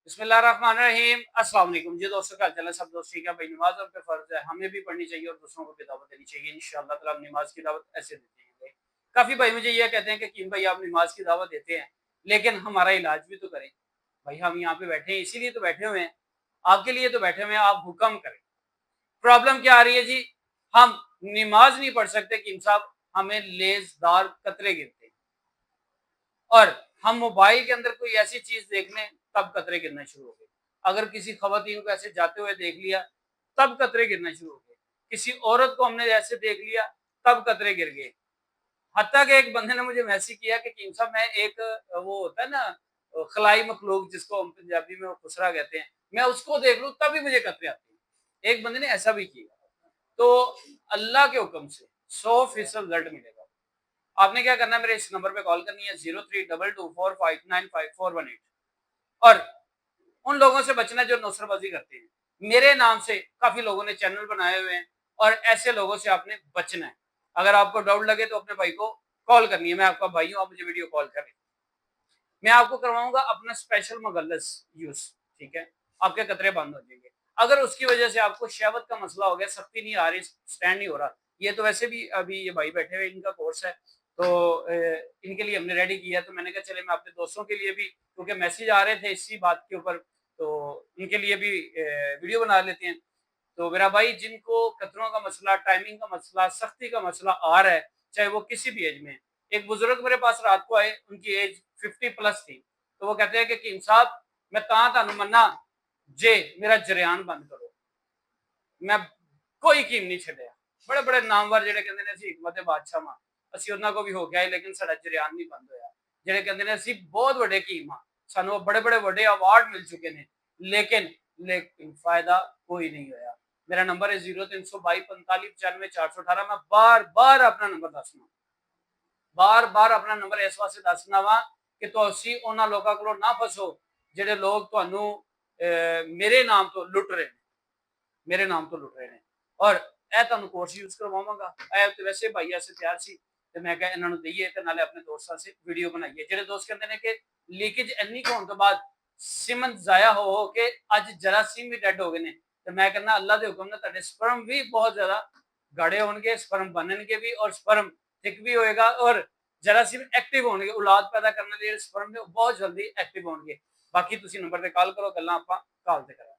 बिस्मिल्लाहिर्रहमानिर्रहीम। अस्सलाम वालेकुम जी दोस्तों, क्या चल है? सब दोस्त ठीक है भाई? नमाज हम पे फर्ज है, हमें भी पढ़नी चाहिए और दूसरों को भी दावत देनी चाहिए। इंशाअल्लाह ताला हम नमाज की दावत ऐसे देते हैं। काफी भाई मुझे ये कहते हैं कि कीम भाई आप नमाज की दावत देते हैं लेकिन हमारा इलाज भी तो करें। भाई हम यहाँ पे बैठे हैं इसीलिए तो बैठे हुए हैं, आपके लिए तो बैठे हुए हैं, आप हुक्म करें। प्रॉब्लम क्या आ रही है जी? हम नमाज नहीं पढ़ सकते कीम साहब, हमें लेजदार कतरे गिरते हैं और हम मोबाइल के अंदर कोई ऐसी चीज देख लें तब कतरे गिरना शुरू हो गए। अगर किसी खवातीन को ऐसे जाते हुए देख लिया तब कतरे गिरना शुरू हो गए। किसी औरत को हमने ऐसे देख लिया तब कतरे गिर गए। हत्ता कि एक बंदे ने मुझे मैसेज किया कि कीम साहब मैं एक वो होता है ना खलाई मखलूक जिसको हम पंजाबी में वो खुसरा कहते हैं, मैं उसको देख लूं तभी मुझे कतरे आते हैं। एक बंदे ने ऐसा भी किया। तो अल्लाह के हुक्म से 100% रिजल्ट मिलेगा। आपने क्या करना है, मेरे इस नंबर पे कॉल करनी है 0322459541 और उन लोगों से बचना जो नौसरबाजी करते हैं। मेरे नाम से काफी लोगों ने चैनल बनाए हुए हैं और ऐसे लोगों से आपने बचना है। अगर आपको डाउट लगे तो अपने भाई को कॉल करनी है, मैं आपका भाई हूं, आप मुझे वीडियो कॉल करें। मैं आपको करवाऊंगा अपना स्पेशल मगल्लस यूज, ठीक है? आपके कतरे बंद हो जाएंगे। अगर उसकी वजह से आपको शहवत का मसला हो गया, सख्ती नहीं आ रही, स्टैंड नहीं हो रहा, ये तो वैसे भी अभी ये भाई बैठे हुए इनका कोर्स है तो इनके लिए हमने रेडी किया, तो मैंने कहा चले मैं अपने दोस्तों के लिए भी, क्योंकि मैसेज आ रहे थे इसी बात के ऊपर, तो इनके लिए भी वीडियो बना लेते हैं। तो मेरा भाई जिनको कतरों का मसला, टाइमिंग का मसला, सख्ती का मसला आ रहा है, चाहे वो किसी भी एज में। एक बुजुर्ग मेरे पास रात को आए, उनकी एज 50+ थी, तो वो कहते हैं कि कीम साहब मैं तानू मन्ना जे मेरा जरियान बंद करो, मैं कोई कीम नहीं छड़िया। बड़े बड़े नामवर जेडे कहते ने असी हिकमत बादशाह वा, असी उन्हां को भी हो गया लेकिन साडा जरियान नहीं बंद होया। जेडे कहते ने असी बहुत बड़े कीम हाँ, सानू बड़े बड़े बड़े अवार्ड मिल चुके ने लेकिन लेकिन फायदा कोई नहीं होया। मेरा नंबर है 0322459418। मैं बार बार अपना नंबर दसना, बार बार अपना नंबर इस वास्ते दसना वा कि तुसी उन्हां लोकां कोलों ना फसो जेडे लोग तुहानू मेरे नाम तो लुट रहे हैं, मेरे नाम तो लुट रहे हैं। और ਇਹ ਤੁਹਾਨੂੰ ਕੋਰਸ ਯੂਜ਼ ਕਰਵਾਵਾਂਗਾ। ਇਹ ਤੇ ਵੈਸੇ ਭਾਈ ਐਸੇ ਤਿਆਰ ਸੀ ਤੇ ਮੈਂ ਕਿਹਾ ਇਹਨਾਂ ਨੂੰ ਦਈਏ ਤੇ ਨਾਲੇ ਆਪਣੇ ਦੋਸਤਾਂ ਸੇ ਵੀਡੀਓ ਬਣਾਈਏ। ਜਿਹੜੇ ਦੋਸਤ ਕਹਿੰਦੇ ਨੇ ਕਿ ਲੀਕੇਜ ਇੰਨੀ ਹੋਣ ਤੋਂ ਬਾਅਦ ਸਿਮਨ ਜ਼ਾਇਆ ਹੋ ਕੇ ਅੱਜ ਜਰਾਸੀਮ ਵੀ ਡੈਡ ਹੋ ਗਏ ਨੇ, ਤੇ ਮੈਂ ਕਹਿੰਦਾ ਅੱਲਾ ਦੇ ਹੁਕਮ ਨਾਲ ਤੁਹਾਡੇ ਸਪਰਮ ਵੀ ਬਹੁਤ ਜ਼ਿਆਦਾ ਗਾੜੇ ਹੋਣਗੇ, ਸਪਰਮ ਬਣਨਗੇ ਵੀ ਔਰ ਸਪਰਮ ਥਿਕ ਵੀ ਹੋਏਗਾ ਔਰ ਜਰਾਸੀਮ ਐਕਟਿਵ ਹੋਣਗੇ। ਔਲਾਦ ਪੈਦਾ ਕਰਨ ਲਈ ਜਿਹੜੇ ਸਪਰਮ ਨੇ ਉਹ ਬਹੁਤ ਜਲਦੀ ਐਕਟਿਵ ਹੋਣਗੇ। ਬਾਕੀ ਤੁਸੀਂ ਨੰਬਰ ਤੇ ਕਾਲ ਕਰੋ, ਗੱਲਾਂ ਆਪਾਂ ਕਾਲ ਤੇ ਕਰਾਂਗੇ।